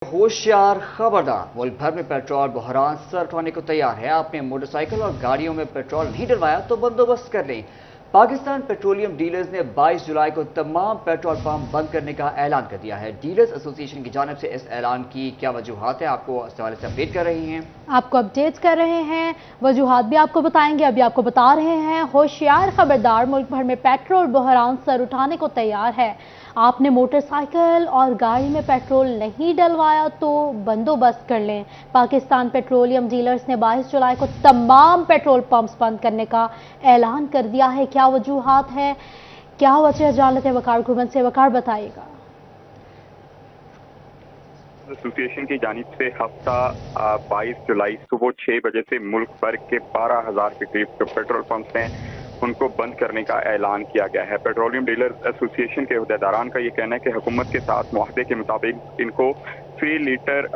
होशियार खबरदार, मुल्क भर में पेट्रोल बहरान सर उठाने को तैयार है। आपने मोटरसाइकिल और गाड़ियों में पेट्रोल नहीं डलवाया तो बंदोबस्त कर लें। पाकिस्तान पेट्रोलियम डीलर्स ने 22 जुलाई को तमाम पेट्रोल पंप बंद करने का ऐलान कर दिया है। डीलर्स एसोसिएशन की जानिब से इस ऐलान की क्या वजूहात है, आपको इस हवाले से अपडेट कर रही हैं। आपको अपडेट कर रहे हैं, वजूहात भी आपको बताएंगे। अभी आपको बता रहे हैं, होशियार खबरदार, मुल्क भर में पेट्रोल बहरान सर उठाने को तैयार है। आपने मोटरसाइकिल और गाड़ी में पेट्रोल नहीं डलवाया तो बंदोबस्त कर लें। पाकिस्तान पेट्रोलियम डीलर्स ने 22 जुलाई को तमाम पेट्रोल पंप्स बंद करने का ऐलान कर दिया है। क्या वजूहात है, क्या वजह, जानते हैं वकार हुकूमत से। वकार बताइएगा। एसोसिएशन की जानिब से हफ्ता 22 जुलाई सुबह 6 बजे से मुल्क भर के 12,000 के करीब जो पेट्रोल पंप्स हैं उनको बंद करने का ऐलान किया गया है। पेट्रोलियम डीलर्स एसोसिएशन के अहदेदारान का ये कहना है कि हुकूमत के साथ मुआहदे के मुताबिक इनको फी लीटर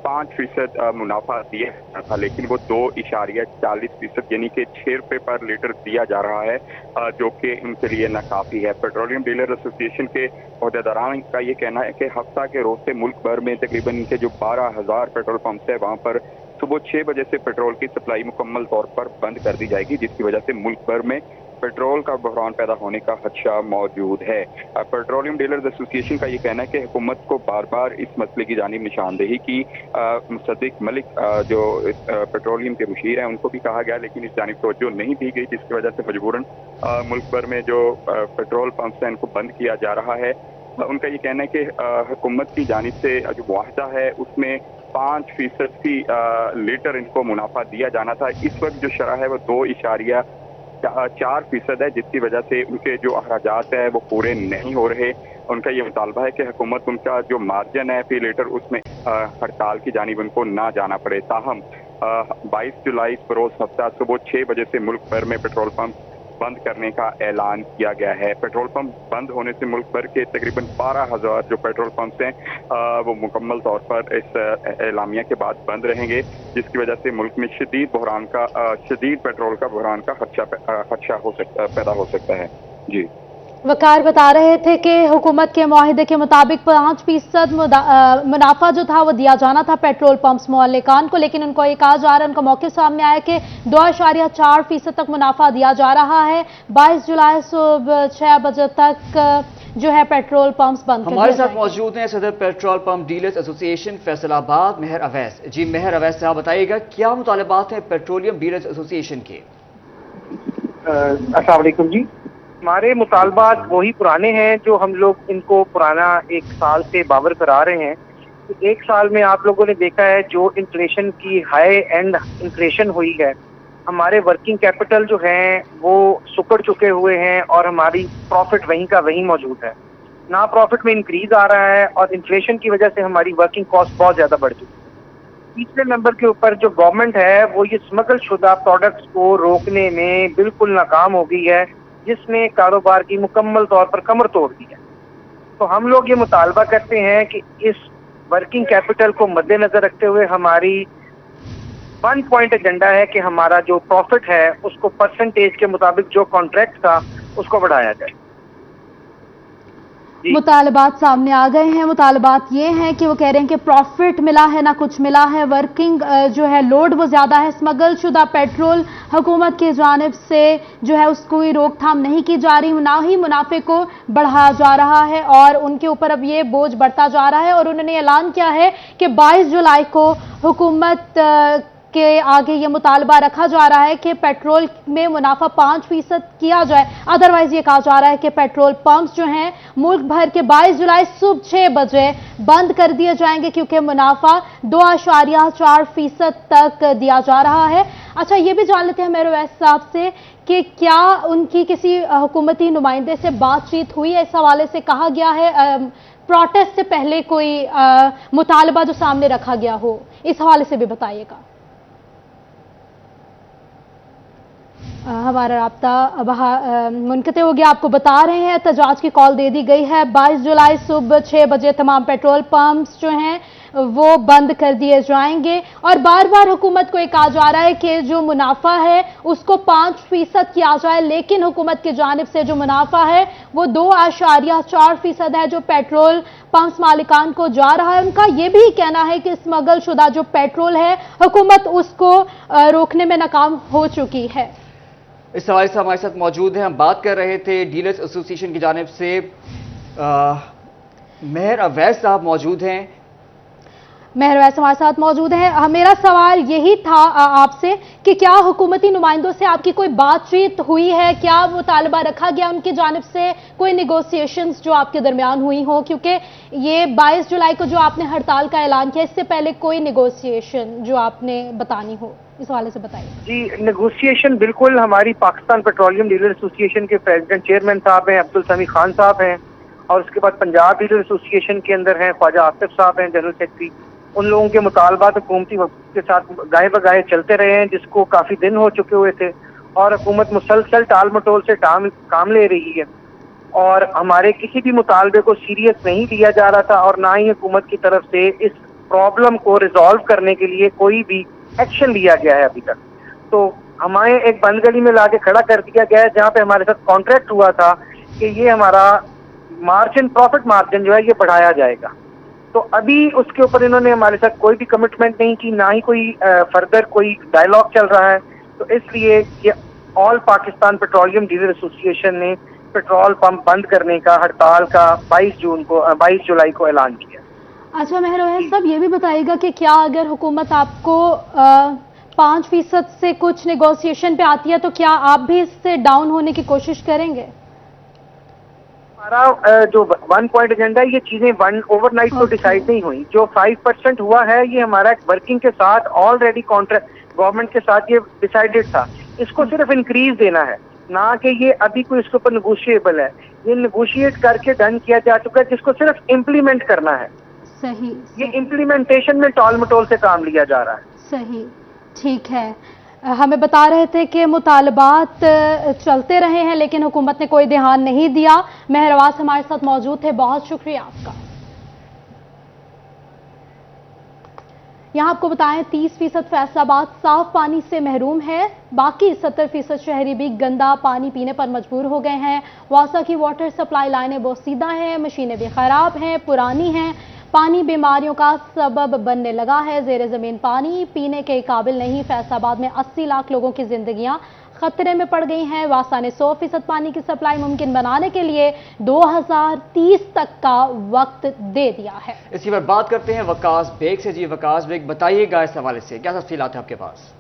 5% मुनाफा दिया जाता था, लेकिन वो 2.40% यानी कि 6 रुपये पर लीटर दिया जा रहा है, जो कि उनके लिए नाकाफी है। पेट्रोलियम डीलर एसोसिएशन के अहदेदारान का ये कहना है कि हफ्ता के रोज से मुल्क भर में तकरीबन इनके जो 12,000 पेट्रोल पंप्स है वहाँ पर सुबह 6 बजे से पेट्रोल की सप्लाई मुकम्मल तौर पर बंद कर दी जाएगी, जिसकी वजह से मुल्क भर में पेट्रोल का बहरान पैदा होने का खदशा मौजूद है। पेट्रोलियम डीलर्स एसोसिएशन का ये कहना है कि हुकूमत को बार बार इस मसले की जानिब निशानदेही की। मुसद्दिक मलिक जो पेट्रोलियम के मुशीर हैं उनको भी कहा गया, लेकिन इस जानिब तवज्जो नहीं दी गई, जिसकी वजह से मजबूरन मुल्क भर में जो पेट्रोल पंप्स हैं इनको बंद किया जा रहा है। उनका ये कहना है कि हुकूमत की जानिब से जो मुआहदा है उसमें 5% की लीटर इनको मुनाफा दिया जाना था। इस वक्त जो शरह है वो 2.4% है, जिसकी वजह से उनके जो अखराजात है वो पूरे नहीं हो रहे। उनका ये मुतालबा है कि हुकूमत उनका जो मार्जिन है फी लीटर उसमें हड़ताल की जानिब उनको ना जाना पड़े। ताहम 22 जुलाई बरोज हफ्ता सुबह 6 बजे से मुल्क भर में पेट्रोल पंप बंद करने का ऐलान किया गया है। पेट्रोल पंप बंद होने से मुल्क भर के तकरीबन 12,000 जो पेट्रोल पंप्स हैं वो मुकम्मल तौर पर इस एलामिया के बाद बंद रहेंगे, जिसकी वजह से मुल्क में शदीद पेट्रोल का बहरान का खदशा पैदा हो सकता है। जी, वकार बता रहे थे कि हुकूमत के मुआहिदे के मुताबिक 5% मुनाफा जो था वो दिया जाना था पेट्रोल पंप्स मुअल्लिकान को, लेकिन उनको ये कहा जा रहा है, उनका मौके सामने आया कि 2.4% तक मुनाफा दिया जा रहा है। 22 जुलाई सुबह 6 बजे तक जो है पेट्रोल पंप्स बंद। हमारे साथ मौजूद हैं सदर petrol pump dealers association Faisalabad Mehar Awais. जी मेहर अवैस साहब, बताइएगा क्या मुतालबात हैं पेट्रोलियम डीलर्स एसोसिएशन के। अस्सलाम वालेकुम जी, हमारे मुतालबात वही पुराने हैं जो हम लोग इनको पुराना 1 साल से बावर करा रहे हैं। तो 1 साल में आप लोगों ने देखा है जो इन्फ्लेशन की हाई एंड इन्फ्लेशन हुई है, हमारे वर्किंग कैपिटल जो हैं वो सुकड़ चुके हुए हैं और हमारी प्रॉफिट वहीं का वहीं मौजूद है। ना प्रॉफिट में इंक्रीज आ रहा है और इन्फ्लेशन की वजह से हमारी वर्किंग कॉस्ट बहुत ज़्यादा बढ़ चुकी है। तीसरे नंबर के ऊपर जो गवर्नमेंट है वो ये स्मगल शुदा प्रोडक्ट्स को रोकने में बिल्कुल नाकाम हो गई है, जिसने कारोबार की मुकम्मल तौर पर कमर तोड़ दी है। तो हम लोग ये मुतालबा करते हैं कि इस वर्किंग कैपिटल को मद्देनजर रखते हुए हमारी 1 पॉइंट एजेंडा है कि हमारा जो प्रॉफिट है उसको परसेंटेज के मुताबिक जो कॉन्ट्रैक्ट था उसको बढ़ाया जाए। मुतालबात सामने आ गए हैं। मुतालबात ये हैं कि वो कह रहे हैं कि प्रॉफिट मिला है ना कुछ मिला है, वर्किंग जो है लोड वो ज़्यादा है, स्मगल शुदा पेट्रोल हुकूमत की जानिब से जो है उसको ही रोकथाम नहीं की जा रही, ना ही मुनाफे को बढ़ाया जा रहा है और उनके ऊपर अब ये बोझ बढ़ता जा रहा है। और उन्होंने ऐलान किया है कि 22 जुलाई को हुकूमत के आगे ये मुतालबा रखा जा रहा है कि पेट्रोल में मुनाफा 5% किया जाए। अदरवाइज ये कहा जा रहा है कि पेट्रोल पंप्स जो हैं मुल्क भर के 22 जुलाई सुबह 6 बजे बंद कर दिए जाएंगे, क्योंकि मुनाफा 2.4% तक दिया जा रहा है। अच्छा, ये भी जान लेते हैं मेरे वैस साहब से कि क्या उनकी किसी हुकूमती नुमाइंदे से बातचीत हुई है, इस हवाले से कहा गया है प्रोटेस्ट से पहले कोई मुतालबा जो सामने रखा गया हो, इस हवाले से भी बताइएगा। हमारा राब्ता मुनक़ते हो गया, आपको बता रहे हैं एहतजाज की कॉल दे दी गई है। 22 जुलाई सुबह 6 बजे तमाम पेट्रोल पंप्स जो हैं वो बंद कर दिए जाएंगे। और बार बार हुकूमत को ये कहा जा रहा है कि जो मुनाफा है उसको 5% किया जाए, लेकिन हुकूमत की जानिब से जो मुनाफा है वो 2.4% है जो पेट्रोल पंप्स मालिकान को जा रहा है। उनका ये भी कहना है कि स्मगल शुदा जो पेट्रोल है हुकूमत उसको रोकने में नाकाम हो चुकी है। इस हवाले से हमारे साथ मौजूद हैं, हम बात कर रहे थे डीलर्स एसोसिएशन की जानिब से मेहर अवैस साहब मौजूद हैं। मेहर अवैस हमारे साथ मौजूद हैं। मेरा सवाल यही था आपसे कि क्या हुकूमती नुमाइंदों से आपकी कोई बातचीत हुई है, क्या मुतालबा रखा गया उनकी जानिब से, कोई नेगोशिएशंस जो आपके दरमियान हुई हो, क्योंकि ये 22 जुलाई को जो आपने हड़ताल का ऐलान किया इससे पहले कोई नेगोशिएशन जो आपने बतानी हो, इस हवाले से बताइए। जी, नेगोशिएशन बिल्कुल हमारी पाकिस्तान पेट्रोलियम डीलर एसोसिएशन के प्रेसिडेंट चेयरमैन साहब हैं, अब्दुल समी खान साहब हैं, और उसके बाद पंजाब डीलर एसोसिएशन के अंदर हैं ख्वाजा आसिफ साहब हैं जनरल सेक्रेटरी। उन लोगों के मुतालबात हुकूमती वक्त के साथ गाहे बगाहे चलते रहे हैं, जिसको काफी दिन हो चुके हुए थे, और हुकूमत मुसलसल टाल मटोल से काम ले रही है, और हमारे किसी भी मुतालबे को सीरियस नहीं लिया जा रहा था, और ना ही हुकूमत की तरफ से इस प्रॉब्लम को रिजॉल्व करने के लिए कोई भी एक्शन लिया गया है अभी तक। तो हमें एक बंद गली में लाके खड़ा कर दिया गया है, जहाँ पे हमारे साथ कॉन्ट्रैक्ट हुआ था कि ये हमारा मार्जिन, प्रॉफिट मार्जिन जो है ये बढ़ाया जाएगा। तो अभी उसके ऊपर इन्होंने हमारे साथ कोई भी कमिटमेंट नहीं की, ना ही कोई फर्दर कोई डायलॉग चल रहा है। तो इसलिए ये all Pakistan petroleum dealer association ने पेट्रोल पंप बंद करने का हड़ताल का 22 जुलाई को ऐलान किया। अच्छा मेहर अवैस साहब, ये भी बताइएगा कि क्या अगर हुकूमत आपको 5% से कुछ नेगोशिएशन पे आती है तो क्या आप भी इससे डाउन होने की कोशिश करेंगे? हमारा जो 1 पॉइंट एजेंडा है, ये चीजें ओवरनाइट तो डिसाइड नहीं हुई। जो 5% हुआ है ये हमारा वर्किंग के साथ ऑलरेडी कॉन्ट्रैक्ट गवर्नमेंट के साथ ये डिसाइडेड था। इसको सिर्फ इंक्रीज देना है, ना कि ये अभी कोई इसके ऊपर नेगोशिएबल है। ये नेगोशिएट करके डन किया जा चुका है, जिसको सिर्फ इम्प्लीमेंट करना है। सही, ये इम्प्लीमेंटेशन में टॉल मटोल से काम लिया जा रहा है। सही, ठीक है। हमें बता रहे थे कि मुतालबात चलते रहे हैं लेकिन हुकूमत ने कोई ध्यान नहीं दिया। मेहर अवैस हमारे साथ मौजूद थे, बहुत शुक्रिया आपका। यहाँ आपको बताएं 30% फैसलाबाद साफ पानी से महरूम है, बाकी 70% शहरी भी गंदा पानी पीने पर मजबूर हो गए हैं। वासा की वाटर सप्लाई लाइनें बोसीदा हैं, मशीनें भी खराब हैं, पुरानी हैं, पानी बीमारियों का सबब बनने लगा है। ज़ेरे ज़मीन पानी पीने के काबिल नहीं। फैसलाबाद में 80 लाख लोगों की जिंदगियां खतरे में पड़ गई हैं। वासा ने 100% पानी की सप्लाई मुमकिन बनाने के लिए 2030 तक का वक्त दे दिया है। इसी पर बात करते हैं वकास बेग से। जी वकास बेग, बताइएगा इस हवाले से क्या तफसीलात है आपके पास?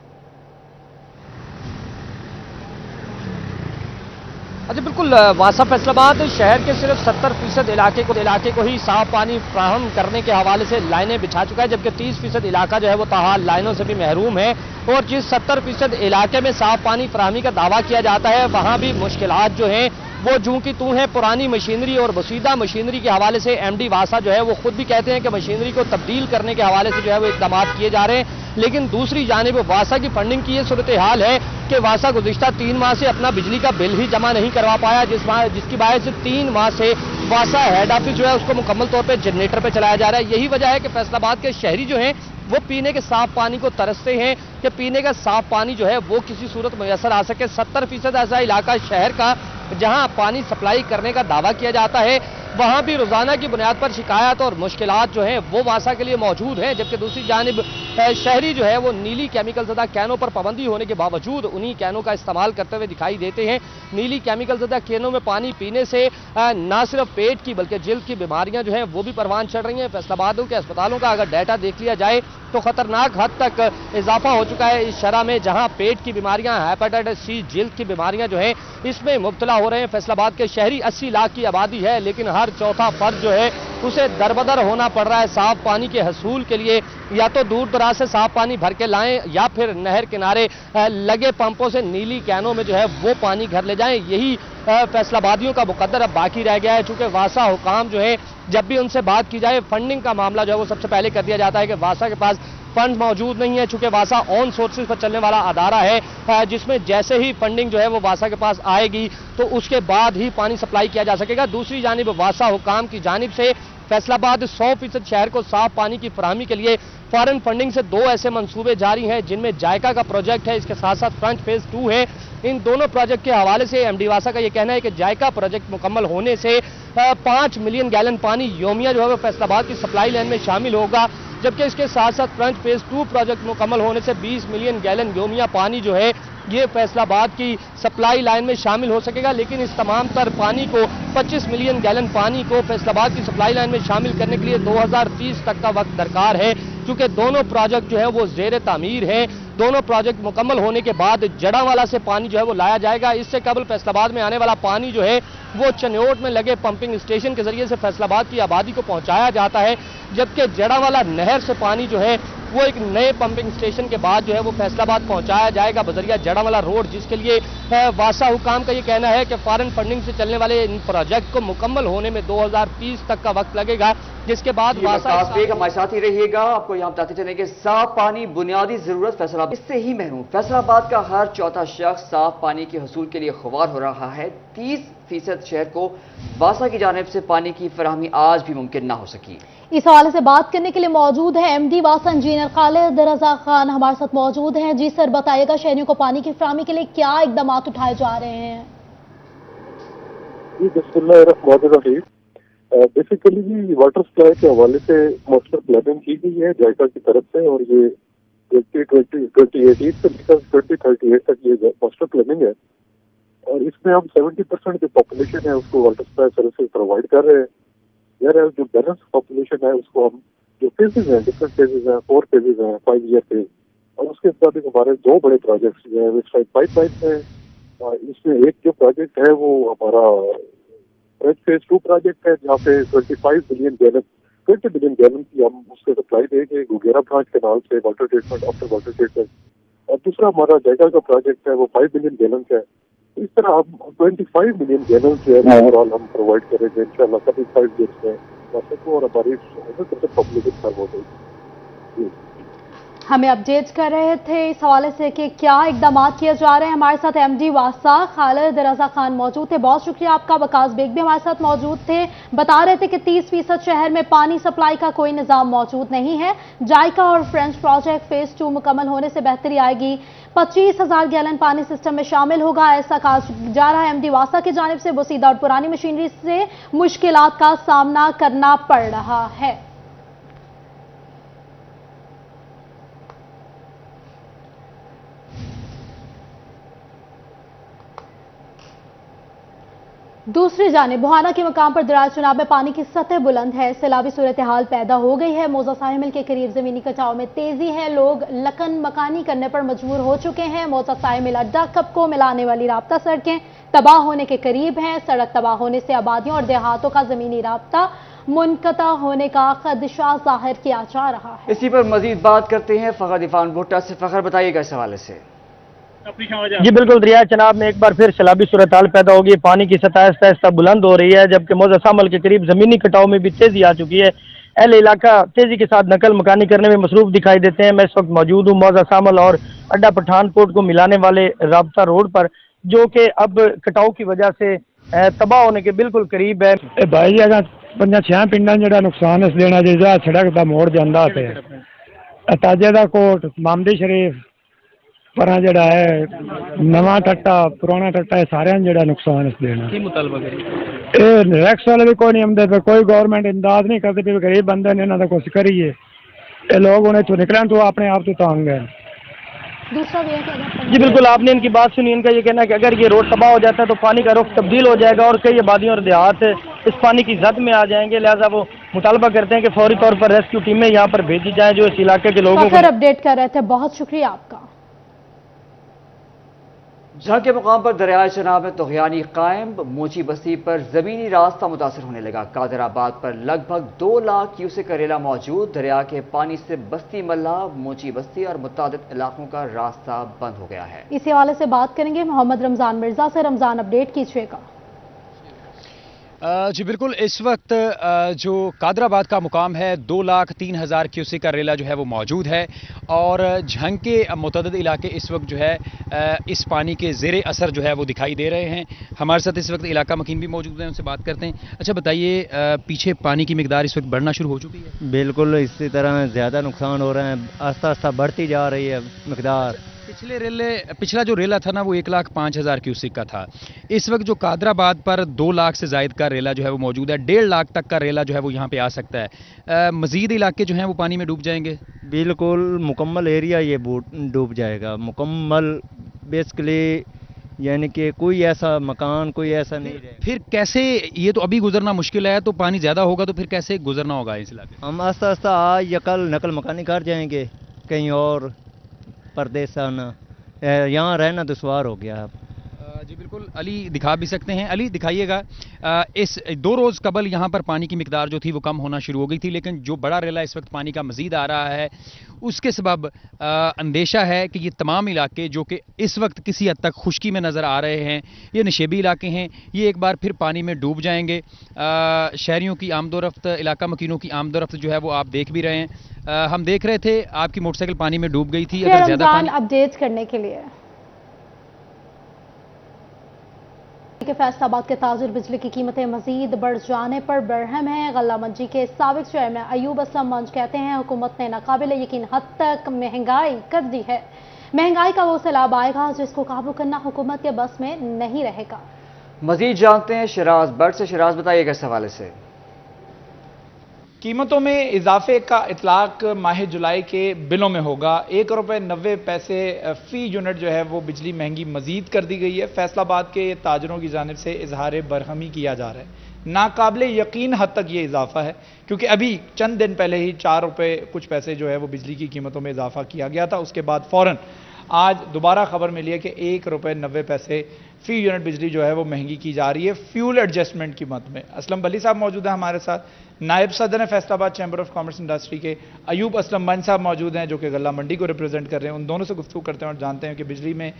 अच्छा बिल्कुल, वासा फैसलाबाद शहर के सिर्फ 70% इलाके को ही साफ पानी फ्राहम करने के हवाले से लाइनें बिछा चुका है, जबकि 30% इलाका जो है वो ताहाल लाइनों से भी महरूम है। और जिस 70% इलाके में साफ पानी फराहमी का दावा किया जाता है वहाँ भी मुश्किलात जो हैं वो जूं की तू है। पुरानी मशीनरी और वसीदा मशीनरी के हवाले से एमडी वासा जो है वो खुद भी कहते हैं कि मशीनरी को तब्दील करने के हवाले से जो है वो इक़दाम किए जा रहे हैं, लेकिन दूसरी जानिब वासा की फंडिंग की ये सूरत हाल है कि वासा गुज़िश्ता 3 माह से अपना बिजली का बिल ही जमा नहीं करवा पाया, जिसकी वजह से 3 माह से वासा हेड ऑफिस जो है उसको मुकम्मल तौर पर जनरेटर पर चलाया जा रहा है। यही वजह है कि फैसलाबाद के शहरी जो हैं वो पीने के साफ पानी को तरसते हैं कि पीने का साफ पानी जो है वो किसी सूरत मैसर आ सके। 70% ऐसा इलाका शहर का जहां पानी सप्लाई करने का दावा किया जाता है वहां भी रोजाना की बुनियाद पर शिकायत और मुश्किलात जो हैं वो वासा के लिए मौजूद हैं, जबकि दूसरी जानिब शहरी जो है वो नीली केमिकल ज़दा कैनों पर पाबंदी होने के बावजूद उन्हीं कैनों का इस्तेमाल करते हुए दिखाई देते हैं। नीली केमिकल ज़दा कैनों में पानी पीने से न सिर्फ पेट की बल्कि जिल्द की बीमारियां जो हैं वो भी परवान चढ़ रही हैं। फैसलाबाद के अस्पतालों का अगर डाटा देख लिया जाए तो खतरनाक हद तक इजाफा हो चुका है इस शरह में, जहां पेट की बीमारियां, हेपेटाइटिस सी, जिल्द की बीमारियां जो हैं इसमें मुब्तला हो रहे हैं। फैसलाबाद के शहरी 80 लाख की आबादी है, लेकिन हर चौथा फर्द जो है उसे दरबदर होना पड़ रहा है साफ पानी के हसूल के लिए। या तो दूर दराज से साफ पानी भर के लाएं या फिर नहर किनारे लगे पंपों से नीली कैनों में जो है वो पानी घर ले जाएं। यही फैसलाबादियों का मुकद्दर अब बाकी रह गया है। चूंकि वासा हुकाम जो है जब भी उनसे बात की जाए फंडिंग का मामला जो है वो सबसे पहले कर दिया जाता है कि वासा के पास फंड मौजूद नहीं है। चूंकि वासा ऑन सोर्सेज पर चलने वाला अदारा है जिसमें जैसे ही फंडिंग जो है वो वासा के पास आएगी तो उसके बाद ही पानी सप्लाई किया जा सकेगा। दूसरी जानिब वासा हुकाम की जानिब से फैसलाबाद 100% शहर को साफ पानी की फराहमी के लिए फॉरेन फंडिंग से 2 ऐसे मंसूबे जारी हैं, जिनमें जायका का प्रोजेक्ट है, इसके साथ साथ फ्रंट फेज 2 है। इन दोनों प्रोजेक्ट के हवाले से एमडी वासा का यह कहना है कि जायका प्रोजेक्ट मुकम्मल होने से 5 मिलियन गैलन पानी योमिया जो है वो फैसलाबाद की सप्लाई लाइन में शामिल होगा, जबकि इसके साथ साथ फ्रंट फेज 2 प्रोजेक्ट मुकम्मल होने से 20 मिलियन गैलन योमिया पानी जो है ये फैसलाबाद की सप्लाई लाइन में शामिल हो सकेगा। लेकिन इस तमाम तर पानी को 25 मिलियन गैलन पानी को फैसलाबाद की सप्लाई लाइन में शामिल करने के लिए 2030 तक का वक्त दरकार है, क्योंकि दोनों प्रोजेक्ट जो है वो ज़ेर तामीर है। दोनों प्रोजेक्ट मुकम्मल होने के बाद जड़ावाला से पानी जो है वो लाया जाएगा। इससे कबल फैसलाबाद में आने वाला पानी जो है वो चन्योट में लगे पंपिंग स्टेशन के जरिए से फैसलाबाद की आबादी को पहुंचाया जाता है, जबकि जड़ावाला नहर से पानी जो है वो एक नए पंपिंग स्टेशन के बाद जो है वो फैसलाबाद पहुंचाया जाएगा बजरिया जड़ावाला रोड, जिसके लिए वासा हुकाम का ये कहना है कि फॉरेन फंडिंग से चलने वाले इन प्रोजेक्ट को मुकम्मल होने में 2030 तक का वक्त लगेगा, जिसके बाद वासा हमारे साथ ही रहिएगा। आपको यहाँ बताते चलें कि साफ पानी बुनियादी जरूरत फैसलाबाद इससे ही महरूम। फैसलाबाद का हर चौथा शख्स साफ पानी के हसूल के लिए खुवार हो रहा है। 30% शहर को वासा की जानिब से पानी की फराहमी आज भी मुमकिन ना हो सकी। इस हवाले से बात करने के लिए मौजूद है एमडी वासा इंजीनियर खालिद रजा खान हमारे साथ मौजूद हैं। जी सर, बताइएगा शहरियों को पानी की फराहमी के लिए क्या इकदाम उठाए जा रहे हैं? बेसिकली भी वाटर सप्लाई के हवाले से मास्टर प्लानिंग की गई है जायका की तरफ से, और ये 2028 से लेकर 2038 तक ये मास्टर प्लानिंग है, और इसमें हम 70% जो पॉपुलेशन है उसको वाटर सप्लाई सर्विसेज प्रोवाइड कर रहे हैं। यार जो बैलेंस पॉपुलेशन है उसको हम जो फेजेज हैं, डिफरेंट फेजेज हैं, 4 फेजेज हैं, 5 ईयर फेज, और उसके मुताबिक हमारे 2 बड़े प्रोजेक्ट्स जो है वेस्टसाइड पाइपलाइन है। इसमें एक जो प्रोजेक्ट है वो हमारा फेज 2 प्रोजेक्ट है, जहाँ पे 20 बिलियन गैलन की हम उसको सप्लाई देंगे गुगेरा ब्रांच के नाम से water treatment, after water treatment. और दूसरा हमारा जायका का प्रोजेक्ट है वो 5 बिलियन गैलन है। इस तरह हम 25 मिलियन गैलन जो है ओवरऑल हम प्रोवाइड करेंगे इंशाल्लाह कभी 5 ईयर्स में को, और हमारी 100% पॉपुलेशन सर्व हो जाएगी। हमें अपडेट कर रहे थे इस हवाले से कि क्या इकदाम किए जा रहे हैं। हमारे साथ एमडी वासा खालिद रजा खान मौजूद थे। बहुत शुक्रिया आपका। वकास बेग भी हमारे साथ मौजूद थे, बता रहे थे कि 30% शहर में पानी सप्लाई का कोई निजाम मौजूद नहीं है। जायका और फ्रेंच प्रोजेक्ट फेज 2 मुकम्मल होने से बेहतरी आएगी, 25,000 गैलन पानी सिस्टम में शामिल होगा, ऐसा कहा जा रहा है एमडी वासा की जानिब से। बोसीदा और पुरानी मशीनरी से मुश्किलात का सामना करना पड़ रहा है। दूसरी जानिब बुहाना के मकाम पर दराज चुनाव में पानी की सतह बुलंद है, सैलाबी सूरत हाल पैदा हो गई है। मौजा साहिमिल के करीब जमीनी कटाव में तेजी है, लोग लकन मकानी करने पर मजबूर हो चुके हैं। मौजा साहिमिल अड्डा कप को मिलाने वाली राब्ता सड़कें तबाह होने के करीब हैं। सड़क तबाह होने से आबादियों और देहातों का जमीनी राब्ता मुनकता होने का खदशा जाहिर किया जा रहा है। इसी पर मजीद बात करते हैं फखर दिफान भुट्टा से। फखर, बताइएगा इस हवाले से। जी बिल्कुल, दरिया चनाब में एक बार फिर सैलाबी सूरत हाल पैदा होगी। पानी की सतह आहिस्ता आहिस्ता बुलंद हो रही है, जबकि मौजा सामल के करीब जमीनी कटाव में भी तेजी आ चुकी है। अहले इलाका तेजी के साथ नकल मकानी करने में मसरूफ दिखाई देते हैं। मैं इस वक्त मौजूद हूँ मौजा सामल और अड्डा पठानकोट को मिलाने वाले राब्ता रोड पर, जो कि अब कटाव की वजह से तबाह होने के बिल्कुल करीब है। भाई जी 5-6 पिंडा जो नुकसान इस देना चाहिए, सड़क का मोड़ जाता है ताजे का कोट, मामदी शरीफ पर जड़ा है नवा टट्टा पुराना टट्टा है, सारे जड़ा नुकसान इस देना रैक्स वाले भी कोई नहीं आमदे पे, कोई गवर्नमेंट इमदाद नहीं करती पे, गरीब बंदे ने इन्होंने कुछ करिए, ये लोग उन्हें तो निकले तो अपने आप तो तंग है। जी बिल्कुल, आपने इनकी बात सुनी। इनका ये कहना है कि अगर ये रोड तबाह हो जाता है तो पानी का रुख तब्दील हो जाएगा और कई आबादियों और देहात इस पानी की जद में आ जाएंगे। लिहाजा वो मुतालबा करते हैं कि फौरी तौर पर रेस्क्यू टीमें यहाँ पर भेजी जाएं जो इस इलाके के लोगों को अपडेट कर रहे थे। बहुत शुक्रिया आपका। जहां के मुकाम पर दरियाए चनाब में तुग़यानी कायम, मोची बस्ती पर जमीनी रास्ता मुतासर होने लगा। कादराबाद पर लगभग 2 लाख क्यूसेक करेला मौजूद। दरिया के पानी से बस्ती मल्ला, मोची बस्ती और मुतादिद इलाकों का रास्ता बंद हो गया है। इसी हवाले से बात करेंगे मोहम्मद रमजान मिर्जा से। रमजान, अपडेट कीजिएगा। जी बिल्कुल, इस वक्त जो कादराबाद का मुकाम है 2,03,000 क्यूसेक का रेला जो है वो मौजूद है और झंग के मुतअद्दिद इलाके इस वक्त जो है इस पानी के ज़ेरे असर जो है वो दिखाई दे रहे हैं। हमारे साथ इस वक्त इलाका मकीन भी मौजूद हैं, उनसे बात करते हैं। अच्छा बताइए, पीछे पानी की मिकदार इस वक्त बढ़ना शुरू हो चुकी है? बिल्कुल इसी तरह ज़्यादा नुकसान हो रहे हैं, आस्ता आस्ता बढ़ती जा रही है मिकदार। पिछला जो रेला था ना वो 1,05,000 क्यूसेक का था। इस वक्त जो कादराबाद पर 2 लाख से ज़ायद का रेला जो है वो मौजूद है, 1.5 लाख तक का रेला जो है वो यहाँ पे आ सकता है। मज़ीद इलाके जो हैं वो पानी में डूब जाएंगे? बिल्कुल मुकम्मल एरिया ये डूब जाएगा, मुकम्मल बेसिकली, यानी कि कोई ऐसा मकान कोई ऐसा नहीं रहेगा। फिर कैसे, ये तो अभी गुजरना मुश्किल है, तो पानी ज़्यादा होगा तो फिर कैसे गुजरना होगा इस इलाके? हम आस्ता आस्ता आज या कल नकल मकानी कर जाएंगे कहीं और परदेश आना, यहाँ रहना दुश्वार हो गया। जी बिल्कुल, अली दिखा भी सकते हैं। अली दिखाइएगा, इस 2 रोज़ कबल यहाँ पर पानी की मिकदार जो थी वो कम होना शुरू हो गई थी, लेकिन जो बड़ा रेला इस वक्त पानी का मज़ीद आ रहा है उसके सबब अंदेशा है कि ये तमाम इलाके जो कि इस वक्त किसी हद तक खुश्की में नज़र आ रहे हैं, ये नशेबी इलाके हैं, ये एक बार फिर पानी में डूब जाएंगे। शहरियों की आमदोरफ्त, इलाका मकीनों की आमदोरफ्त जो है वो आप देख भी रहे हैं। हम देख रहे थे आपकी मोटरसाइकिल पानी में डूब गई थी। अगर ज़्यादा पानी अपडेट करने के लिए के फैसलाबाद के ताजुर बिजली की कीमतें मजीद बढ़ जाने पर बरहम है। गल्ला मंडी के साबिक चेयरमैन अयूब असलम मंज कहते हैं हुकूमत ने नाकाबिल यकीन हद तक महंगाई कर दी है। महंगाई का वो सैलाब आएगा जिसको काबू करना हुकूमत के बस में नहीं रहेगा। मजीद जानते हैं शराज बट से। शराज बताइएगा इस हवाले से। कीमतों में इजाफे का इतलाक माह जुलाई के बिलों में होगा। 1.90 रुपये फी यूनिट जो है वो बिजली महंगी मजीद कर दी गई है। फैसलाबाद के ताजरों की जानिब से इजहार बरहमी किया जा रहा है। नाकाबिले यकीन हद तक ये इजाफा है, क्योंकि अभी चंद दिन पहले ही 4 रुपये कुछ पैसे जो है वो बिजली की कीमतों में इजाफा किया गया था। उसके बाद फौरन आज दोबारा खबर मिली है कि 1.90 फी यूनिट बिजली जो है वो महंगी की जा रही है फ्यूल एडजस्टमेंट की मद में। असलम बली साहब मौजूद हैं हमारे साथ, नायब सदर हैं Faisalabad chamber of commerce industry के। अयूब असलम मंज साहब मौजूद हैं जो कि गल्ला मंडी को रिप्रेजेंट कर रहे हैं। उन दोनों से गुफ्तगू करते हैं और जानते हैं कि बिजली में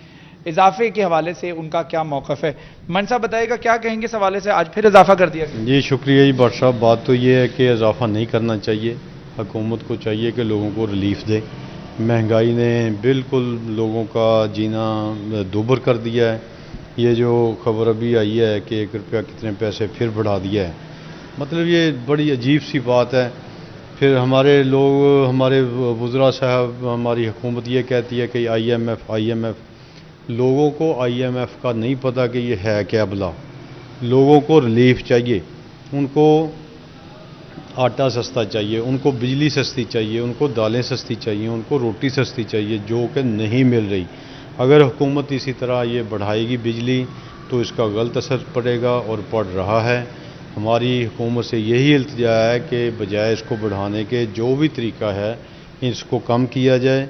इजाफे के हवाले से उनका क्या मौक़िफ़ है। मंज साहब बताइएगा, क्या कहेंगे इस हवाले से, आज फिर इजाफा कर दिया गया? जी शुक्रिया जी बट साहब। बात तो ये है कि इजाफा नहीं करना चाहिए, हुकूमत को चाहिए कि लोगों को रिलीफ दे। महंगाई ने बिल्कुल लोगों का जीना दोबर कर दिया है। ये जो खबर अभी आई है कि 1 रुपया कितने पैसे फिर बढ़ा दिया है, मतलब ये बड़ी अजीब सी बात है। फिर हमारे लोग, हमारे वज़रा साहब, हमारी हुकूमत ये कहती है कि IMF। लोगों को IMF का नहीं पता कि ये है क्या भला। लोगों को रिलीफ चाहिए, उनको आटा सस्ता चाहिए, उनको बिजली सस्ती चाहिए, उनको दालें सस्ती चाहिए, उनको रोटी सस्ती चाहिए, जो कि नहीं मिल रही। अगर हुकूमत इसी तरह ये बढ़ाएगी बिजली तो इसका गलत असर पड़ेगा और पड़ रहा है। हमारी हुकूमत से यही इल्तिजा है कि बजाय इसको बढ़ाने के जो भी तरीका है इसको कम किया जाए,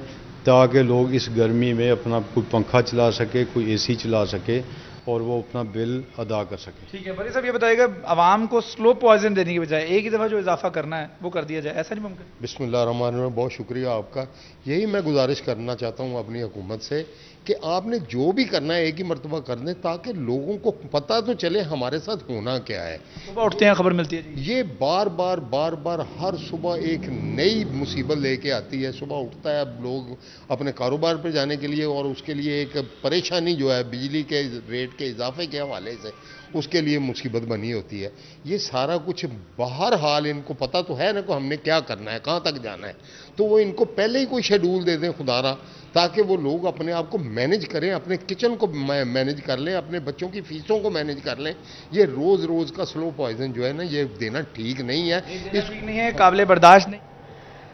ताकि लोग इस गर्मी में अपना कोई पंखा चला सके, कोई AC चला सके और वो अपना बिल अदा कर सके। ठीक है बड़ी साहब, ये बताइएगा, आवाम को स्लो पॉइजन देने की बजाय एक ही दफ़ा जो इजाफा करना है वो कर दिया जाए, ऐसा नहीं मुमकिन? बिस्मिल्लाहिर्रहमानिर्रहीम, बहुत शुक्रिया आपका। यही मैं गुजारिश करना चाहता हूँ अपनी हुकूमत से कि आपने जो भी करना है एक ही मरतबा कर दें, ताकि लोगों को पता तो चले हमारे साथ होना क्या है। सुबह उठते हैं खबर मिलती है ये बार बार हर सुबह एक नई मुसीबत लेके आती है। सुबह उठता है लोग अपने कारोबार पर जाने के लिए और उसके लिए एक परेशानी जो है बिजली के रेट के इजाफे के हवाले से उसके लिए मुसीबत बनी होती है। ये सारा कुछ बाहर हाल इनको पता तो है ना कि हमने क्या करना है, कहाँ तक जाना है, तो वो इनको पहले ही कोई शेड्यूल दे दें खुदारा, ताकि वो लोग अपने आप को मैनेज करें, अपने किचन को मैनेज कर लें, अपने बच्चों की फीसों को मैनेज कर लें। ये रोज़ का स्लो पॉइजन जो है ना, ये देना ठीक नहीं है, ठीक नहीं है, काबिल बर्दाश्त नहीं।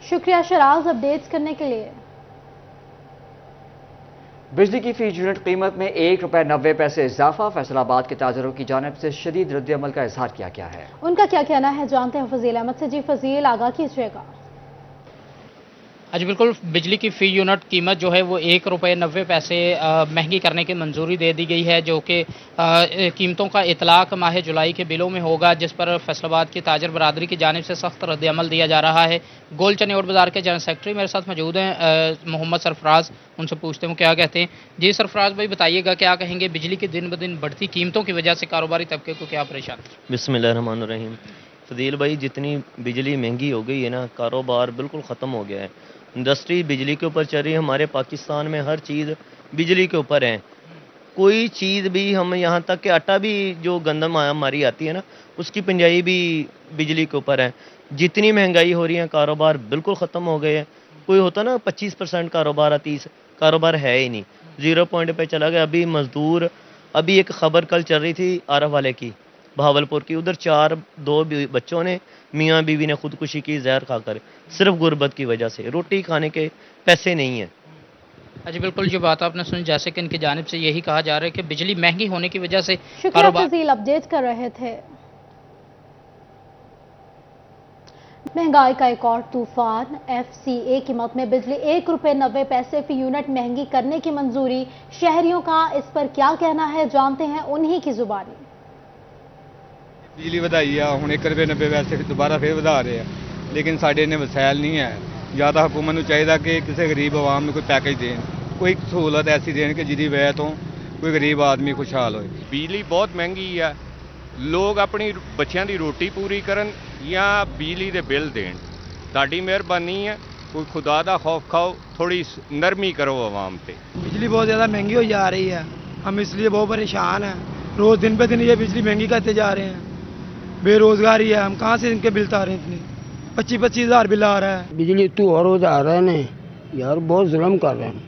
शुक्रिया शराज अपडेट्स करने के लिए। बिजली की फी यूनिट कीमत में 1.90 रुपये इजाफा। फैसलाबाद के ताजरों की जानिब से शदीद रद्द-ए-अमल का इजहार किया गया है। उनका क्या कहना है जानते हैं फजील अहमद से। जी फजील, आगाह कीजिएगा। अच्छा बिल्कुल, बिजली की फ़ी यूनिट कीमत जो है वो ₹1.90 महंगी करने की मंजूरी दे दी गई है, जो कि कीमतों का इतलाक़ माह जुलाई के बिलों में होगा, जिस पर फैसलाबाद की ताजर बरादरी की जानिब से सख्त रद्द-ए-अमल दिया जा रहा है। गोल चनेट बाज़ार के जनरल सेक्रेटरी मेरे साथ मौजूद हैं, मोहम्मद सरफराज, उनसे पूछते हैं क्या कहते हैं। जी सरफराज भाई, बताइएगा क्या कहेंगे, बिजली की दिन ब दिन बढ़ती कीमतों की वजह से कारोबारी तबके को क्या परेशानी? बिस्मिल्लाहिर्रहमानिर्रहीम। फजील भाई, जितनी बिजली महंगी हो गई है ना, कारोबार बिल्कुल ख़त्म हो गया है। इंडस्ट्री बिजली के ऊपर चल रही है। हमारे पाकिस्तान में हर चीज़ बिजली के ऊपर है। कोई चीज़ भी, हम यहाँ तक कि आटा भी जो गंदम हमारी आती है ना, उसकी पिंजाई भी बिजली के ऊपर है। जितनी महंगाई हो रही है, कारोबार बिल्कुल ख़त्म हो गए हैं। कोई होता ना 25% कारोबार, 30 कारोबार है ही नहीं, 0 पॉइंट पे चला गया। अभी मज़दूर, अभी एक ख़बर कल चल रही थी आरफ वाले की, बहावलपुर की, उधर 2 बच्चों ने, मियाँ बीवी ने खुदकुशी की जहर खाकर, सिर्फ गुर्बत की वजह से। रोटी खाने के पैसे नहीं हैं। अच्छा बिल्कुल, जो बात आपने सुनी, जैसे कि इनकी जानिब से यही कहा जा रहा है कि बिजली महंगी होने की वजह से शुक्रिया फजील, अपडेट कर रहे थे। महंगाई का एक और तूफान, FCA कीमत में बिजली ₹1.90 फी यूनिट महंगी करने की मंजूरी। शहरियों का इस पर क्या कहना है, जानते हैं उन्हीं की जुबानी। बिजली ਵਧਾਈ ਆ ਹੁਣ ₹1.90 ਦੁਬਾਰਾ ਫੇਰ ਵਧਾ ਰਹੇ ਆ, ਲੇਕਿਨ ਸਾਡੇ ਨੇ ਵਸਾਇਲ ਨਹੀਂ ਹੈ। ਜਾਂ ਤਾਂ ਹਕੂਮਤ ਨੂੰ ਚਾਹੀਦਾ ਕਿ ਕਿਸੇ ਗਰੀਬ ਆਵਾਮ ਨੂੰ ਕੋਈ ਪੈਕੇਜ ਦੇਣ, ਕੋਈ ਸਹੂਲਤ ਐਸੀ ਦੇਣ ਕਿ ਜਿਹਦੀ ਵਜ੍ਹਾ ਤੋਂ ਕੋਈ ਗਰੀਬ ਆਦਮੀ ਖੁਸ਼ਹਾਲ ਹੋਏ। ਬਿਜਲੀ ਬਹੁਤ ਮਹਿੰਗੀ ਆ, ਲੋਕ ਆਪਣੀ ਬੱਚਿਆਂ ਦੀ ਰੋਟੀ ਪੂਰੀ ਕਰਨ ਜਾਂ ਬਿਜਲੀ ਦੇ ਬਿੱਲ ਦੇਣ। ਤੁਹਾਡੀ ਮਿਹਰਬਾਨੀ ਹੈ, ਕੋਈ ਖੁਦਾ ਦਾ ਖੌਫ ਖਾਓ, थोड़ी नरमी करो आवाम पे। बिजली बहुत ज़्यादा महंगी हो जा रही है, हम इसलिए बहुत परेशान हैं। रोज़ दिन पे दिन ये बिजली महंगी करते जा रहे हैं। बेरोजगारी है, हम कहाँ से इनके बिल तारें? इतने 25-25 हज़ार बिल आ रहा है। बिजली तू और रोज आ रहा है ने यार, बहुत जुल्म कर रहे हैं।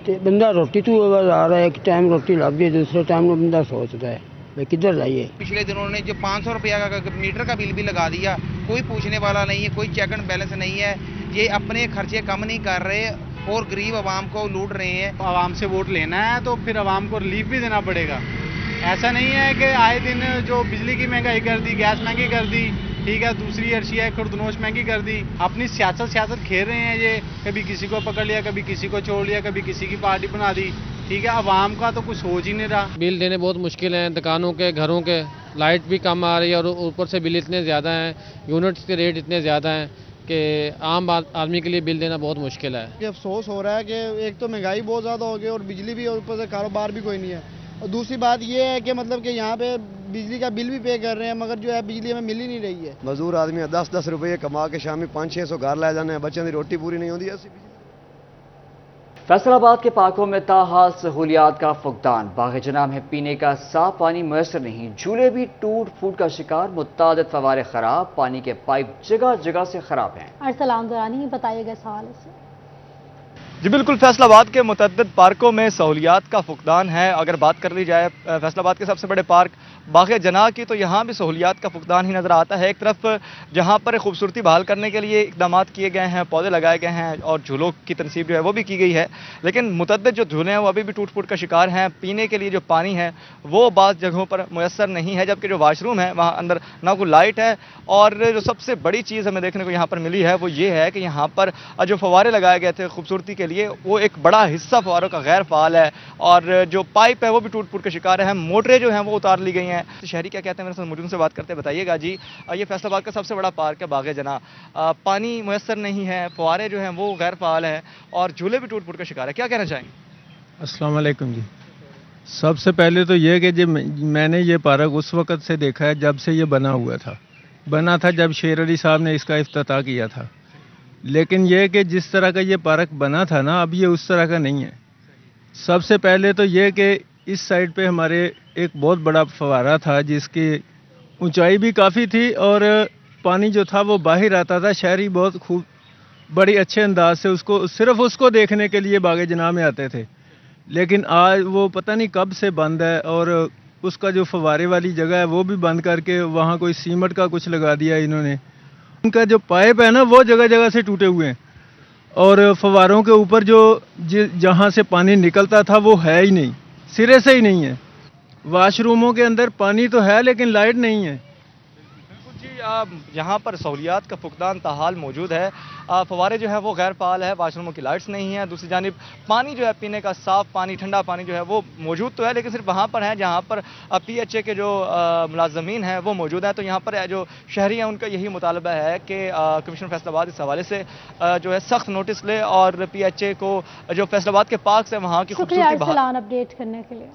तो बंदा रोटी तू आ रहा है, एक टाइम रोटी लग गई, दूसरे टाइम में बंदा सोचता है भाई किधर जाइए। पिछले दिनों ने जो 500 रुपया का मीटर का बिल भी लगा दिया, कोई पूछने वाला नहीं है, कोई चेक एंड बैलेंस नहीं है। ये अपने खर्चे कम नहीं कर रहे और गरीब आवाम को लूट रहे हैं। आवाम से वोट लेना है तो फिर आवाम को रिलीफ भी देना पड़ेगा। ऐसा नहीं है कि आए दिन जो बिजली की महंगाई कर दी, गैस महंगी कर दी, ठीक है, दूसरी अर्शिया खुर्दनोश महंगी कर दी। अपनी सियासत खेल रहे हैं ये, कभी किसी को पकड़ लिया, कभी किसी को छोड़ लिया, कभी किसी की पार्टी बना दी, ठीक है। आवाम का तो कुछ सोच ही नहीं रहा। बिल देने बहुत मुश्किल है, दुकानों के, घरों के, लाइट भी कम आ रही है और ऊपर से बिल इतने ज़्यादा हैं, यूनिट्स के रेट इतने ज़्यादा हैं कि आम आदमी के लिए बिल देना बहुत मुश्किल है। ये अफसोस हो रहा है कि एक तो महंगाई बहुत ज़्यादा हो गई और बिजली भी, और ऊपर से कारोबार भी कोई नहीं है। और दूसरी बात ये है कि मतलब कि यहाँ पे बिजली का बिल भी पे कर रहे हैं, मगर जो है बिजली हमें मिल ही नहीं रही है। मजदूर आदमी 10-10 रुपये कमा के शामी 500-600 घर लै जाने, बच्चों की रोटी पूरी नहीं होती। फैसलाबाद के पार्कों में ताहाल सहूलियात का फुकदान, बाग़-ए-जनाह में पीने का साफ पानी मैसर नहीं, झूले भी टूट फूट का शिकार, मुतादिद फवारे खराब, पानी के पाइप जगह जगह से खराब हैं। अरसलान दुरानी बताइएगा इस हवाले से। जी बिल्कुल, फैसलाबाद के मुतअद्दिद पार्कों में सहूलियात का फुकदान है। अगर बात कर ली जाए फैसलाबाद के सबसे बड़े पार्क बाग़-ए-जनाह की, तो यहाँ भी सहूलियात का फुकदान ही नज़र आता है। एक तरफ जहाँ पर खूबसूरती बहाल करने के लिए इक़दाम किए गए हैं, पौधे लगाए गए हैं और झूलों की तनसीब जो है वो भी की गई है, लेकिन मुतअद्दिद जो झूले हैं वो अभी भी टूट फूट का शिकार हैं। पीने के लिए जो पानी है वो बाज़ जगहों पर मुयस्सर नहीं है, जबकि जो वाशरूम है वहाँ अंदर ना कोई लाइट है। और जो सबसे बड़ी चीज़ हमें देखने को यहाँ पर मिली है वो ये है कि यहाँ पर जो फव्वारे लगाए गए थे खूबसूरती के लिए, वो एक बड़ा हिस्सा फव्वारों का गैर फ़ाल है और जो पाइप है वो भी टूट फूट के शिकार है। मोटरें जो हैं वो उतार ली गई हैं। तो शहरी क्या कहते हैं, मेरे साथ मौजूद से बात करते हैं। बताइएगा जी, ये फैसलाबाद का सबसे बड़ा पार्क है बाग़-ए-जनाह, पानी मुयस्सर नहीं है, फव्वारे जो हैं वो गैर फ़ाल हैं और झूले भी टूट फूट का शिकार है, क्या कहना चाहेंगे? अस्सलाम वालेकुम जी। सबसे पहले तो ये कि मैंने ये पार्क उस वक़्त से देखा है जब से ये बना था जब शेर अली साहब ने इसका इफ्तिताह किया था, लेकिन ये कि जिस तरह का ये पार्क बना था ना, अब ये उस तरह का नहीं है। सबसे पहले तो ये कि इस साइड पे हमारे एक बहुत बड़ा फव्वारा था जिसकी ऊंचाई भी काफ़ी थी और पानी जो था वो बाहर आता था। शहरी बहुत खूब बड़ी अच्छे अंदाज से सिर्फ उसको देखने के लिए बाग़-ए-जनाह में आते थे, लेकिन आज वो पता नहीं कब से बंद है और उसका जो फव्वारे वाली जगह है वो भी बंद करके वहाँ कोई सीमेंट का कुछ लगा दिया इन्होंने। उनका जो पाइप है ना वो जगह जगह से टूटे हुए हैं और फव्वारों के ऊपर जो जहाँ से पानी निकलता था वो है ही नहीं, सिरे से ही नहीं है। वाशरूमों के अंदर पानी तो है लेकिन लाइट नहीं है। यहाँ पर सहूलियात का फुकदान ताहाल मौजूद है। फवारे जो है वो गैर फाल है, वाशरूमों की लाइट्स नहीं है। दूसरी जानिब पानी जो है पीने का साफ़ पानी, ठंडा पानी जो है वो मौजूद तो है, लेकिन सिर्फ वहाँ पर है जहाँ पर PHA के जो मुलाजमीन हैं वो मौजूद हैं। तो यहाँ पर जो शहरी हैं उनका यही मुतालबा है कि कमिश्नर फैसलाबाद इस हवाले से जो है सख्त नोटिस ले और PHA को जो फैसलाबाद के पार्क से वहाँ की खूबसूरती अपडेट करने के लिए।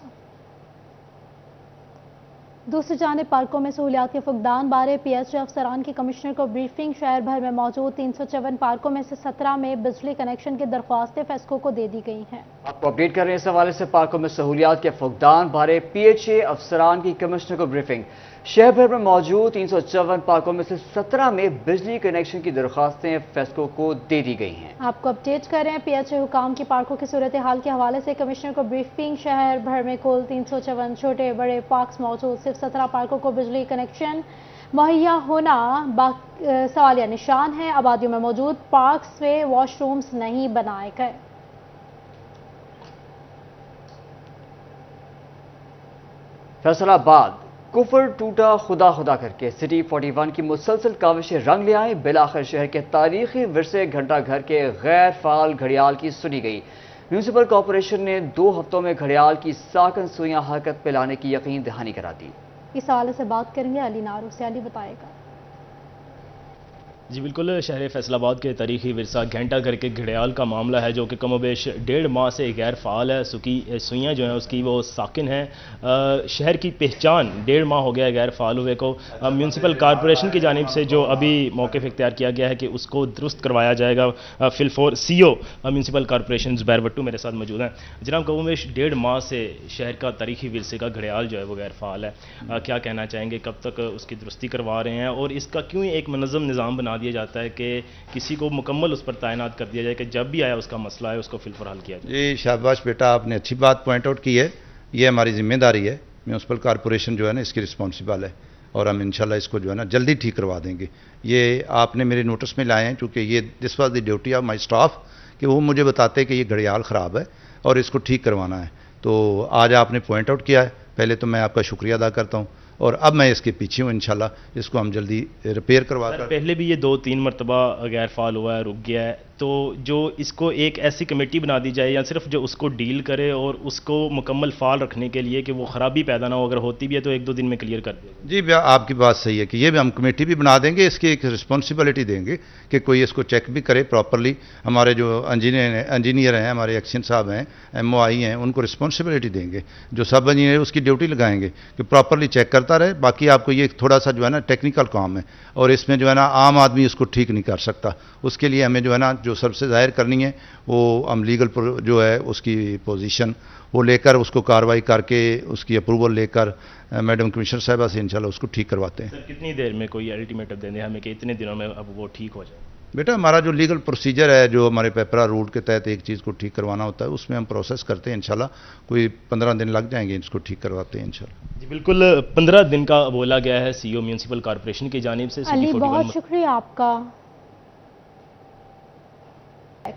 दूसरी जानिब पार्कों में सहूलियात के फुकदान बारे PHA अफसरान की कमिश्नर को ब्रीफिंग। शहर भर में मौजूद 354 पार्कों में से 17 में बिजली कनेक्शन की दरख्वास्तें फेस्को को दे दी गई हैं। आपको अपडेट कर रहे हैं इस हवाले से। पार्कों में सहूलियात के फुकदान बारे PHA अफसरान की कमिश्नर को ब्रीफिंग। शहर भर में मौजूद 354 पार्कों में से 17 में बिजली कनेक्शन की दरख्वास्तें फेस्को को दे दी गई हैं। आपको अपडेट कर रहे हैं PHA हुकाम की पार्कों की सूरत हाल के हवाले से कमिश्नर को ब्रीफिंग। शहर भर में कुल 354 छोटे बड़े पार्क्स मौजूद, सिर्फ 17 पार्कों को बिजली कनेक्शन मुहैया होना सवालिया निशान है। आबादियों में मौजूद पार्क्स में वॉशरूम्स नहीं बनाए गए। फैसलाबाद कुफर टूटा खुदा खुदा करके सिटी 41 की मुसलसल काविशें रंग ले आए। बिलाखिर शहर के तारीखी विरसे घंटा घर के गैर फाल घड़ियाल की सुनी गई। म्यूनिसिपल कॉरपोरेशन ने 2 हफ्तों में घड़ियाल की साकन सुइयां हरकत पे लाने की यकीन दहानी करा दी। इस हवाले से बात करेंगे अली नारू से। अली बताएगा। जी बिल्कुल, शहर फैसलाबाद के तारीखी विरसा घंटा घर के घड़ियाल का मामला है जो कि कमोबेश 1.5 माह से गैर फाल है। सुखी सुइयाँ जो हैं उसकी वो साकिन हैं। शहर की पहचान 1.5 माह हो गया है गैर फाल हुए को। म्यूनसिपल कॉरपोरेशन की जानिब से जो अभी मौक़िफ़ इख्तियार किया गया है कि उसको दुरुस्त करवाया जाएगा। फिलफोर CO municipal corporation Zubair Bhattu मेरे साथ मौजूद हैं। जनाब, कमोबेश 1.5 माह से शहर का तारीखी विरसे का घड़ियाल जो है वो गैर फाल है। क्या कहना चाहेंगे, कब तक उसकी दुरुस्ती करवा रहे हैं और इसका क्यों एक मनज़्ज़म निज़ाम बना दिया जाता है कि किसी को मुकम्मल उस पर तैनात कर दिया जाए कि जब भी आया उसका मसला है उसको फिलफर हल किया जाए? जी शाबाश बेटा, आपने अच्छी बात पॉइंट आउट की है। ये हमारी जिम्मेदारी है। म्यूनसिपल कॉरपोरेशन जो है ना इसकी रिस्पॉन्सिबल है और हम इंशाल्लाह इसको जो है ना जल्दी ठीक करवा देंगे। ये आपने मेरे नोटिस में लाए हैं क्योंकि ये this was the duty of my staff कि वो मुझे बताते कि ये घड़ियाल ख़राब है और इसको ठीक करवाना है। तो आज आपने पॉइंट आउट किया है, पहले तो मैं आपका शुक्रिया अदा करता हूँ और अब मैं इसके पीछे हूँ। इंशाल्लाह इसको हम जल्दी रिपेयर करवा कर। पहले भी ये 2-3 मरतबा गैर फाल हुआ है, रुक गया है, तो जो इसको एक ऐसी कमेटी बना दी जाए या सिर्फ जो उसको डील करे और उसको मुकम्मल फाल रखने के लिए कि वो ख़राबी पैदा ना हो, अगर होती भी है तो 1-2 दिन में क्लियर कर दें। जी आपकी बात सही है कि ये भी हम कमेटी भी बना देंगे, इसकी एक रिस्पॉन्सिबिलिटी देंगे कि कोई इसको चेक भी करे प्रॉपरली। हमारे जो इंजीनियर हैं, हमारे एक्शन साहब हैं, MOI हैं, उनको रिस्पॉन्सिबिलिटी देंगे। जो सब इंजीनियर उसकी ड्यूटी लगाएंगे कि प्रॉपरली चेक करता रहे। बाकी आपको ये थोड़ा सा जो है ना टेक्निकल काम है और इसमें जो है ना आम आदमी इसको ठीक नहीं कर सकता। उसके लिए हमें जो है ना जो सबसे ज़ाहिर करनी है वो हम लीगल जो है उसकी पोजीशन वो लेकर उसको कार्रवाई करके उसकी अप्रूवल लेकर मैडम कमिश्नर साहबा से इंशाल्लाह उसको ठीक करवाते हैं। सर, कितनी देर में कोई अल्टीमेटम देने हमें कि इतने दिनों में अब वो ठीक हो जाए? बेटा, हमारा जो लीगल प्रोसीजर है, जो हमारे पेपरा रूल के तहत एक चीज़ को ठीक करवाना होता है, उसमें हम प्रोसेस करते हैं। इंशाल्लाह कोई 15 दिन लग जाएंगे, इसको ठीक करवाते हैं इंशाल्लाह। जी बिल्कुल, 15 दिन का बोला गया है CO म्यूनसिपल कॉरपोरेशन की जानिब से। अली, बहुत शुक्रिया आपका।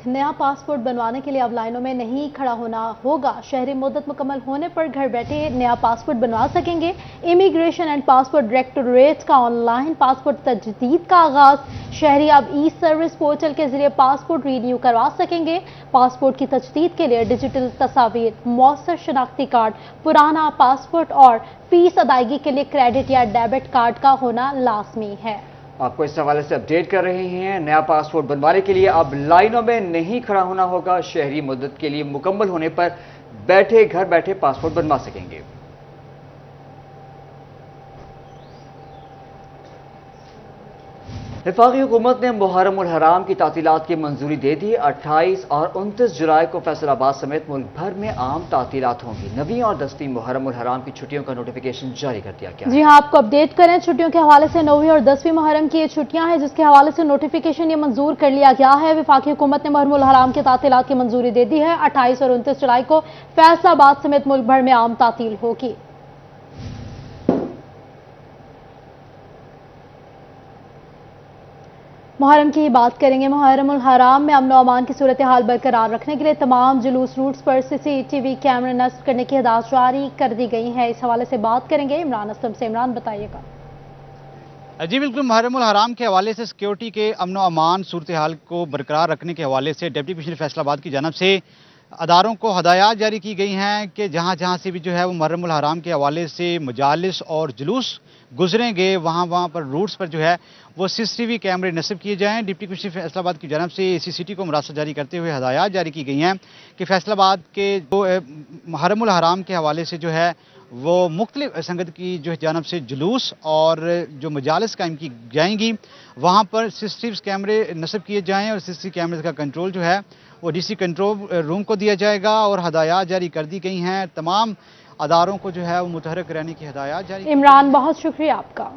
नया पासपोर्ट बनवाने के लिए अब लाइनों में नहीं खड़ा होना होगा। शहरी मुद्दत मुकम्मल होने पर घर बैठे नया पासपोर्ट बनवा सकेंगे। इमिग्रेशन एंड पासपोर्ट डायरेक्टोरेट का ऑनलाइन पासपोर्ट तजदीद का आगाज। शहरी अब ई-सर्विस पोर्टल के जरिए पासपोर्ट रिन्यू करवा सकेंगे। पासपोर्ट की तजदीद के लिए डिजिटल तस्वीर, मौसर शनाख्ती कार्ड, पुराना पासपोर्ट और फीस अदायगी के लिए क्रेडिट या डेबिट कार्ड का होना लाजमी है। आपको इस हवाले से अपडेट कर रहे हैं। नया पासपोर्ट बनवाने के लिए अब लाइनों में नहीं खड़ा होना होगा। शहरी मुद्दत के लिए मुकम्मल होने पर घर बैठे पासपोर्ट बनवा सकेंगे। वफाकी हुकूमत ने मुहर्रम उल हराम की तातीलात की मंजूरी दे दी। 28 और 29 जुलाई को फैसलाबाद समेत मुल्क भर में आम तातीलात होंगी। 9वीं और 10वीं मुहर्रम उल हराम की छुट्टियों का नोटिफिकेशन जारी कर दिया गया। जी हाँ, आपको अपडेट करें छुट्टियों के हवाले से। 9वीं और 10वीं मुहर्रम की ये छुट्टियां हैं जिसके हवाले से नोटिफिकेशन ये मंजूर कर लिया गया है। वफाकी हुकूमत ने मुहर्रम उल हराम की तातीलात की मंजूरी दे दी है। 28 और 29 जुलाई को फैसलाबाद समेत मुल्क भर में आम तातील होगी। मुहर्रम की ही बात करेंगे। मुहर्रम उल हराम में अमन व अमान की सूरत हाल बरकरार रखने के लिए तमाम जुलूस रूट्स पर CCTV कैमरे नस्ब करने की हिदायत जारी कर दी गई है। इस हवाले से बात करेंगे इमरान असलम से। इमरान, बताइएगा। जी बिल्कुल, मुहर्रम उल हराम के हवाले से सिक्योरिटी के अमन व अमान सूरत हाल को बरकरार रखने के हवाले से डिप्टी कमिश्नर फैसलाबाद की जानब से अदारों को हदायत जारी की गई हैं कि जहाँ जहाँ से भी जो है वो मुहर्रम उल हराम के हवाले से मजालिस और जुलूस गुजरेंगे वहाँ पर रूट्स पर जो है वो CCTV कैमरे नस्ब किए जाएँ। डिप्टी कमिश्नर फैसलाबाद की जानब से ACCT को मुरासत जारी करते हुए हदायत जारी की गई हैं कि फैसलाबाद के जो मुहर्रम उल हराम के हवाले से जो है वो मुख्तलिफ संगत की जो जानब से जुलूस और जो मजालिस कायम की जाएंगी वहाँ पर CCTV कैमरे नस्ब किए जाएँ और CCTV कैमरे का कंट्रोल जो है वो DC कंट्रोल रूम को दिया जाएगा और हदायत जारी कर दी गई हैं। तमाम अदारों को जो है वो मुतहर्रिक रहने की हदायत जारी। इमरान, बहुत शुक्रिया आपका।